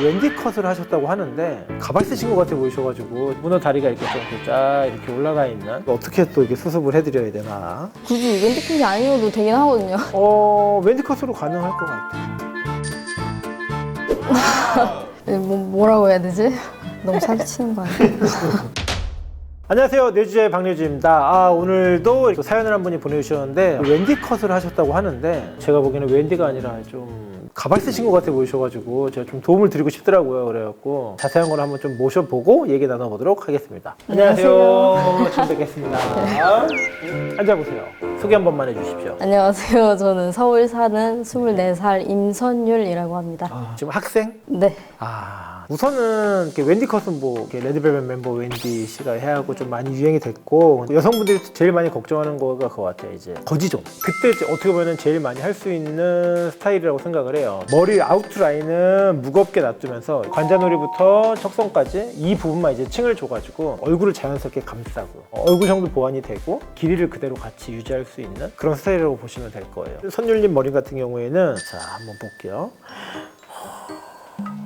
wen디 컷을 하셨다고 하는데 가발 쓰신 것 같아 보이셔가지고 문어 다리가 이렇게 좀 이렇게 쫙 이렇게 올라가 있는, 어떻게 또 이렇게 수습을 해드려야 되나? 굳이 wen디 컷이 아니어도 되긴 하거든요. wen디 컷으로 가능할 것 같아. 뭐라고 해야 되지? 너무 사기치는 거 아니야? 안녕하세요, 뇌주의 박뇌주입니다. 오늘도 사연을 한 분이 보내주셨는데 wen디 컷을 하셨다고 하는데, 제가 보기에는 wen디가 아니라 좀 가발 쓰신 것 같아 보이셔가지고 제가 좀 도움을 드리고 싶더라고요. 그래갖고 자세한 걸 한번 좀 모셔보고 얘기 나눠보도록 하겠습니다. 안녕하세요. 처음 뵙겠습니다. 앉아보세요. 소개 한 번만 해주십시오. 안녕하세요. 저는 서울 사는 24살 임선율이라고 합니다. 지금 학생? 네. 우선은 이렇게 wen디 컷은 뭐 이렇게 레드벨벳 멤버 웬디 씨가 해야 하고 좀 많이 유행이 됐고, 여성분들이 제일 많이 걱정하는 거가 그거 같아요. 이제 거지존. 그때 이제 어떻게 보면 제일 많이 할 수 있는 스타일이라고 생각을 해요. 머리 아웃라인은 무겁게 놔두면서 관자놀이부터 척선까지 이 부분만 이제 층을 줘가지고 얼굴을 자연스럽게 감싸고 얼굴형도 보완이 되고 길이를 그대로 같이 유지할 수 있는 그런 스타일이라고 보시면 될 거예요. 선율님 머리 같은 경우에는 자, 한번 볼게요.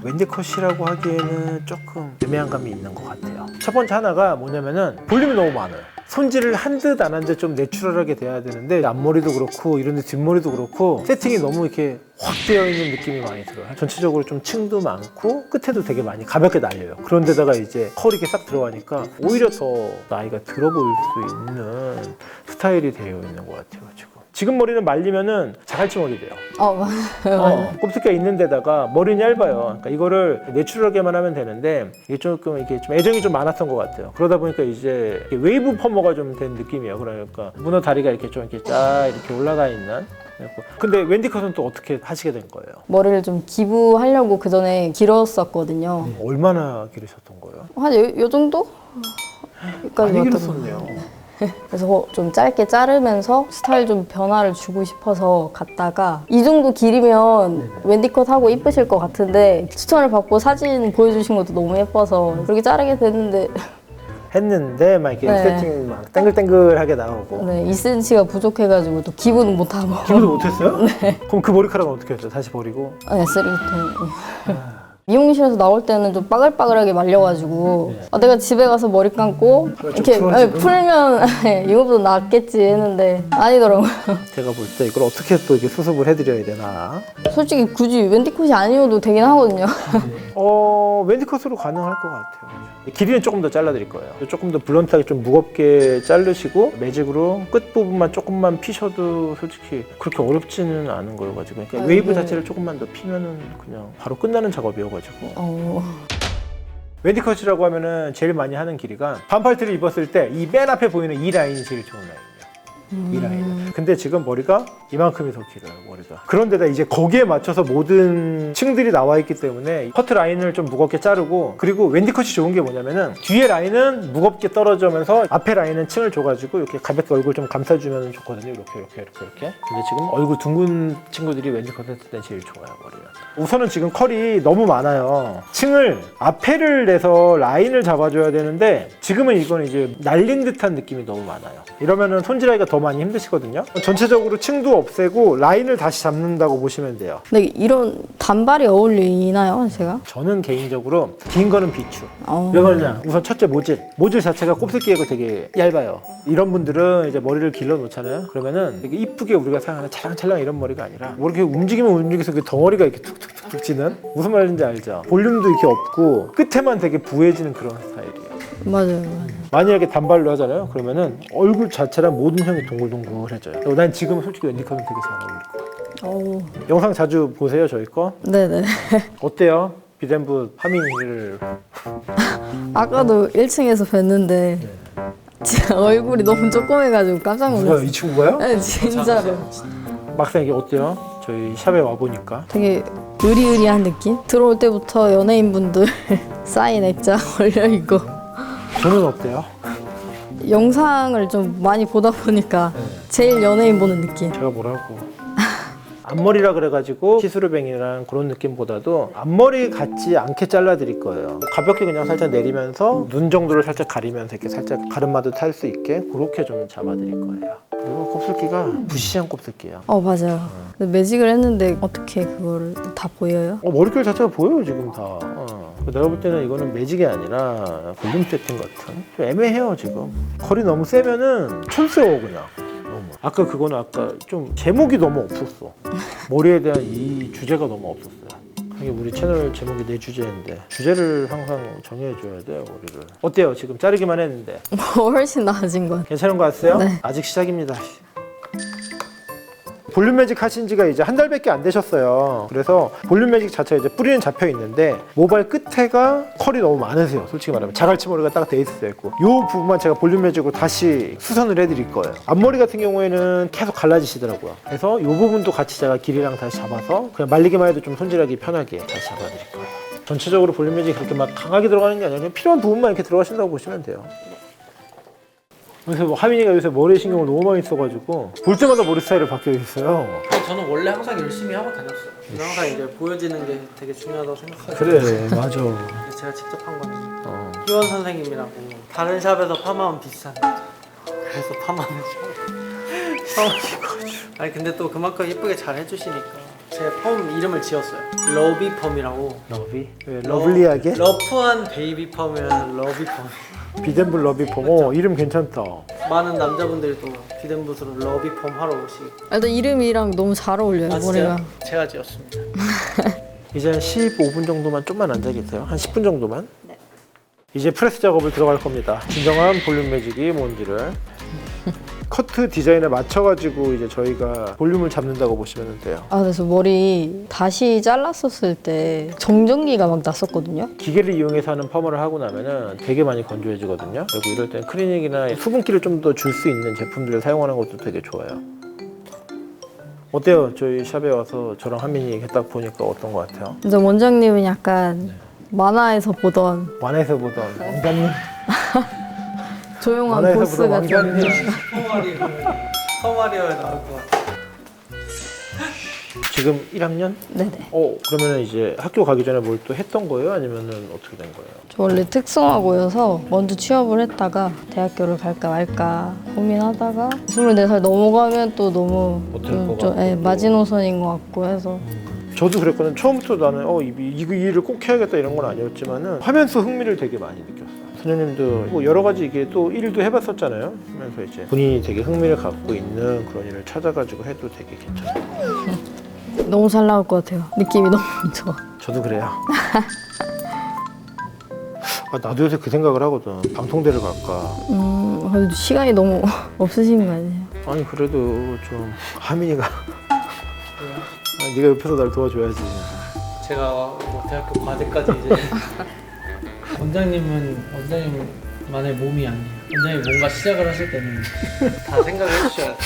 wen디 컷이라고 하기에는 조금 애매한 감이 있는 것 같아요. 첫 번째 하나가 뭐냐면은 볼륨이 너무 많아요. 손질을 한 듯 안 한 듯 좀 내추럴하게 돼야 되는데, 앞머리도 그렇고 이런데 뒷머리도 그렇고 세팅이 너무 이렇게 확 되어 있는 느낌이 많이 들어요. 전체적으로 좀 층도 많고 끝에도 되게 많이 가볍게 날려요. 그런데다가 이제 컬이 이렇게 싹 들어가니까 오히려 더 나이가 들어 보일 수 있는 스타일이 되어 있는 것 같아요. 지금 머리는 말리면은 자갈치 머리 돼요. 맞아요. 곱슬기가 있는 데다가 머리는 얇아요. 그러니까 이거를 내추럴하게만 하면 되는데 이게 조금 애정이 좀 많았던 것 같아요. 그러다 보니까 이제 웨이브 퍼머가 좀 된 느낌이에요. 그러니까 문어 다리가 이렇게 좀 이렇게 쫙 이렇게 올라가 있는. 근데 wen디 컷은 또 어떻게 하시게 된 거예요? 머리를 좀 기부하려고 그 전에 길었었거든요. 얼마나 기르셨던 거예요? 한 요 정도? 많이 길었었네요. 그래서 좀 짧게 자르면서 스타일 좀 변화를 주고 싶어서 갔다가, 이 정도 길이면 wen디 컷 하고 이쁘실 것 같은데 추천을 받고 사진 보여주신 것도 너무 예뻐서 그렇게 자르게 됐는데 했는데 막 이렇게 세팅 막 땡글땡글하게 나오고. 2cm가 부족해가지고 또 기부는 못하고. 기부도 못했어요? 네. 그럼 그 머리카락은 어떻게 했어요? 다시 버리고? 네, 쓰레기통. 미용실에서 나올 때는 좀 빠글빠글하게 말려가지고 내가 집에 가서 머리 감고 이렇게 풀면 이거보다 낫겠지 했는데 아니더라고요. 제가 볼 때 이걸 어떻게 또 이렇게 수습을 해드려야 되나? 솔직히 굳이 wen디 컷이 아니어도 되긴 하거든요. wen디 컷으로 가능할 것 같아요. 길이는 조금 더 잘라드릴 거예요. 조금 더 블런트하게 좀 무겁게 자르시고 매직으로 끝부분만 조금만 피셔도 솔직히 그렇게 어렵지는 않은 거여가지고, 그러니까 웨이브 자체를 조금만 더 피면은 그냥 바로 끝나는 작업이어가지고. wen디 컷이라고 하면은 제일 많이 하는 길이가 반팔티를 입었을 때 이 맨 앞에 보이는 이 라인이 제일 좋은 라인이에요. 이 라인. 근데 지금 머리가 이만큼이 더 길어요, 머리가. 그런데다 이제 거기에 맞춰서 모든 층들이 나와 있기 때문에 커트 라인을 좀 무겁게 자르고, 그리고 wen디 컷이 좋은 게 뭐냐면은 뒤에 라인은 무겁게 떨어지면서 앞에 라인은 층을 줘가지고 이렇게 가볍게 얼굴 좀 감싸주면 좋거든요. 이렇게. 근데 지금 얼굴 둥근 친구들이 wen디 컷 했을 때 제일 좋아요, 머리는. 우선은 지금 컬이 너무 많아요. 층을 앞에를 내서 라인을 잡아줘야 되는데 지금은 이건 이제 날린 듯한 느낌이 너무 많아요. 이러면은 손질하기가 더 많이 힘드시거든요. 전체적으로 층도 없애고 라인을 다시 잡는다고 보시면 돼요. 근데 이런 단발이 어울리나요, 제가? 저는 개인적으로 긴 거는 비추. 왜 그러냐? 우선 첫째 모질 자체가 곱슬기가 되게 얇아요. 이런 분들은 이제 머리를 길러 놓잖아요. 그러면은 되게 이쁘게 우리가 생각하는 찰랑찰랑 이런 머리가 아니라 뭐 이렇게 움직이면 움직여서 그 덩어리가 이렇게 툭툭툭툭 지는, 무슨 말인지 알죠? 볼륨도 이렇게 없고 끝에만 되게 부해지는 그런 스타일이에요. 맞아요. 만약에 단발로 하잖아요. 그러면은 얼굴 자체랑 모든 형이 동글동글해져요. 난 지금 솔직히 wen디 컷은 되게 잘 어울릴 것 같아요. 영상 자주 보세요, 저희 거? 네네. 어때요? 비덴부 하민이를. 아까도 1층에서 뵀는데 진짜 얼굴이 너무 조그매가지고 깜짝 놀랐어요. 누가요? 이 친구가요? 네, 진짜로. 막상 이게 어때요? 저희 샵에 와보니까. 되게 으리으리한 느낌? 들어올 때부터 연예인분들 사인 액자 걸려있고. 저는 어때요? 영상을 좀 많이 보다 보니까 제일 연예인 보는 느낌. 제가 뭐라고. 앞머리라 그래가지고 시스루뱅이랑 그런 느낌보다도 앞머리 같지 않게 잘라드릴 거예요. 가볍게 그냥 살짝 내리면서 눈 정도를 살짝 가리면서 이렇게 살짝 가르마도 탈 수 있게 그렇게 좀 잡아드릴 거예요. 이거 곱슬기가 부시시한 곱슬기야. 맞아요. 근데 매직을 했는데 어떻게 그거를 다 보여요? 머릿결 자체가 보여요 지금 다. 내가 볼 때는 이거는 매직이 아니라 볼륨 세팅 같은 좀 애매해요 지금. 컬이 너무 세면은 촌스러워 그냥. 너무. 아까 그거는 아까 좀 제목이 너무 없었어. 머리에 대한 이 주제가 너무 없었어요. 이게 우리 채널 제목이 내 주제인데 주제를 항상 정해줘야 돼요 머리를. 어때요 지금 자르기만 했는데? 훨씬 나아진 것 같아요. 괜찮은 것 같아요? 네. 아직 시작입니다. 볼륨 매직 하신 지가 이제 한 달밖에 안 되셨어요. 그래서 볼륨 매직 자체가 이제 뿌리는 잡혀 있는데 모발 끝에가 컬이 너무 많으세요. 솔직히 말하면 자갈치 머리가 딱 돼 있을 때 있고 이 부분만 제가 볼륨 매직으로 다시 수선을 해드릴 거예요. 앞머리 같은 경우에는 계속 갈라지시더라고요. 그래서 이 부분도 같이 제가 길이랑 다시 잡아서 그냥 말리기만 해도 좀 손질하기 편하게 다시 잡아드릴 거예요. 전체적으로 볼륨 매직이 그렇게 막 강하게 들어가는 게 아니라 그냥 필요한 부분만 이렇게 들어가신다고 보시면 돼요. 그래서 뭐 하민이가 요새 머리에 신경을 너무 많이 써가지고 볼 때마다 머리 스타일이 바뀌어 있어요. 저는 원래 항상 열심히 하고 다녔어요. 항상 이제 보여지는 게 되게 중요하다고 생각하고. 그래 맞아. 제가 직접 한 거는 희원 선생님이라고 다른 샵에서 파마하면 비싼데 그래서 파마는 아니 근데 또 그만큼 예쁘게 잘 해주시니까 제 펌 이름을 지었어요. 러비 펌이라고. 러비? 왜 러블리하게? 러프한 베이비 펌이면 러비 펌. 비덴블 러비 폼. 이름 괜찮다. 많은 남자분들도 비덴붓으로 러비 펌 하러 오시고. 일단 이름이랑 너무 잘 어울려요 머리가. 진짜요? 제가 지었습니다. 이제 한 15분 정도만 좀만 앉아 계세요. 한 10분 정도만. 이제 프레스 작업을 들어갈 겁니다. 진정한 볼륨 매직이 뭔지를. 커트 디자인에 맞춰가지고 이제 저희가 볼륨을 잡는다고 보시면 돼요. 그래서 머리 다시 잘랐었을 때 정전기가 막 났었거든요. 기계를 이용해서 하는 펌을 하고 나면은 되게 많이 건조해지거든요. 그리고 이럴 땐 클리닉이나 수분기를 좀 더 줄 수 있는 제품들을 사용하는 것도 되게 좋아요. 어때요? 저희 샵에 와서 저랑 하민이 이렇게 딱 보니까 어떤 것 같아요? 근데 원장님은 약간 만화에서 보던 만화에서 보던 왕자님? 조용한 만화에서 보스 보던 같은. 왕자님? 슈퍼마리오에 나올 것 같아요. 지금 1학년? 네네. 그러면 이제 학교 가기 전에 뭘 또 했던 거예요? 아니면은 어떻게 된 거예요? 저 원래 특성화고여서 먼저 취업을 했다가 대학교를 갈까 말까 고민하다가 24살 넘어가면 또 너무 못할 것 같고 마지노선인 것 같고 해서 저도 그랬거든. 처음부터 나는 이 일을 꼭 해야겠다 이런 건 아니었지만은 하면서 흥미를 되게 많이 느꼈어요. 선생님도 뭐 여러 가지 이게 또 일도 해봤었잖아요. 하면서 이제 본인이 되게 흥미를 갖고 있는 그런 일을 찾아가지고 해도 되게 괜찮아요. 너무 잘 나올 것 같아요. 느낌이 너무 좋아. 저도 그래요. 나도 요새 그 생각을 하거든. 방통대를 갈까. 그래도 시간이 너무 없으신 거 아니에요? 아니 그래도 좀 하민이가 네가 옆에서 날 도와줘야지. 제가 뭐 대학교 과제까지 이제 원장님만의 몸이 아니에요. 원장님 뭔가 시작을 하실 때는 다 생각을 해주셔야 돼요.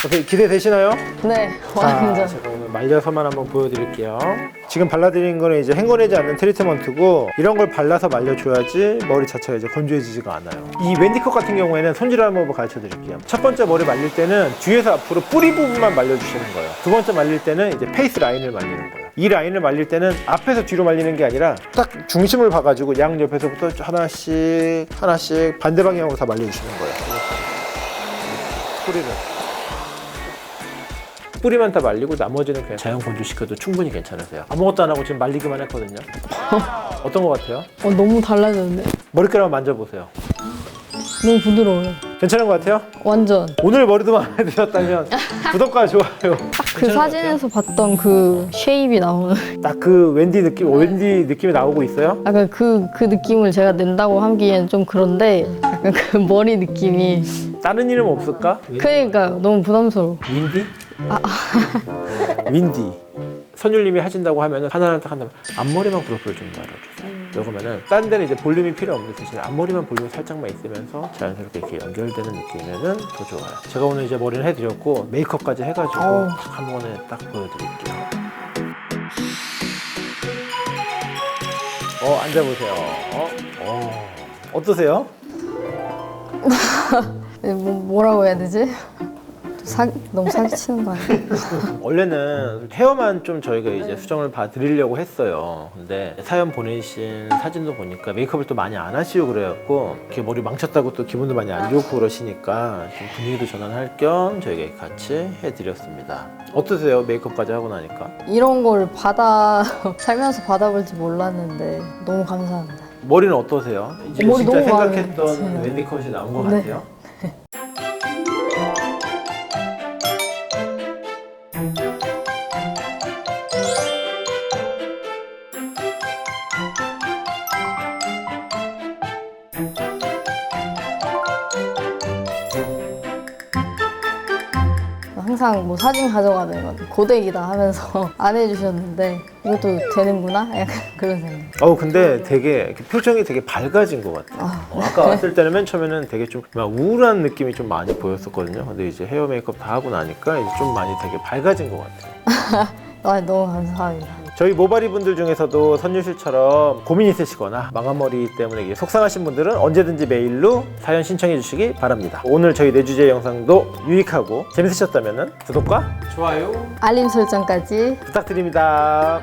어떻게 기대되시나요? 네, 자, 완전. 제가 오늘 말려서만 한번 보여드릴게요. 지금 발라드린 거는 이제 헹궈내지 않는 트리트먼트고 이런 걸 발라서 말려줘야지 머리 자체가 이제 건조해지지가 않아요. 이 웬디컷 같은 경우에는 손질하는 법을 가르쳐드릴게요. 첫 번째 머리 말릴 때는 뒤에서 앞으로 뿌리 부분만 말려주시는 거예요. 두 번째 말릴 때는 이제 페이스 라인을 말리는 거예요. 이 라인을 말릴 때는 앞에서 뒤로 말리는 게 아니라 딱 중심을 봐가지고 양 옆에서부터 하나씩 반대 방향으로 다 말려주시는 거예요. 뿌리를. 뿌리만 다 말리고 나머지는 그냥 자연 건조시켜도 충분히 괜찮으세요. 아무것도 안 하고 지금 말리기만 했거든요. 어떤 것 같아요? 너무 달라졌는데? 머릿결 한번 만져보세요. 너무 부드러워요. 괜찮은 것 같아요? 완전. 오늘 머리도 마음에 드셨다면 구독과 좋아요. 그 사진에서 봤던 그 쉐입이 나오는 딱 그 웬디 느낌이 나오고 있어요? 약간 그 느낌을 제가 낸다고 하기엔 좀 그런데 약간 그 머리 느낌이 다른 이름 없을까? 그러니까 너무 부담스러워. 윈디? 윈디. 선율님이 하신다고 하면은 하나하나 딱 한다면 앞머리만 브로프를 좀 날아주세요. 그러면은 딴 데는 이제 볼륨이 필요 없는 대신에 앞머리만 볼륨이 살짝만 있으면서 자연스럽게 이렇게 연결되는 느낌이면은 더 좋아요. 제가 오늘 이제 머리를 해드렸고 메이크업까지 해가지고 딱 한 번에 딱 보여드릴게요. 앉아보세요. 뭐라고 해야 되지? 너무 사기치는 거 아니에요? 원래는 헤어만 좀 저희가 이제 수정을 봐드리려고 했어요. 근데 사연 보내신 사진도 보니까 메이크업을 또 많이 안 하시고 그래갖고 이렇게 머리 망쳤다고 또 기분도 많이 안 좋고 그러시니까 좀 분위기도 전환할 겸 저희가 같이 해드렸습니다. 어떠세요? 메이크업까지 하고 나니까? 이런 걸 살면서 받아볼지 몰랐는데 너무 감사합니다. 머리는 어떠세요? 이제 머리 진짜 너무 마음에 생각했던 드세요. 웬디컷이 나온 것 네. 같아요? 항상 뭐 사진 가져가면 고데기다 하면서 안 해주셨는데 이것도 되는구나? 약간 그런 생각. 근데 되게 이렇게 표정이 되게 밝아진 것 같아요. 아까 왔을 때는 맨 처음에는 되게 좀 막 우울한 느낌이 좀 많이 보였었거든요. 근데 이제 헤어 메이크업 다 하고 나니까 이제 좀 많이 되게 밝아진 것 같아요. 너무 감사합니다. 저희 모바리 분들 중에서도 선율 씨처럼 고민 있으시거나 망한 머리 때문에 이게 속상하신 분들은 언제든지 메일로 사연 신청해 주시기 바랍니다. 오늘 저희 내주제 영상도 유익하고 재밌으셨다면 구독과 좋아요. 알림 설정까지 부탁드립니다.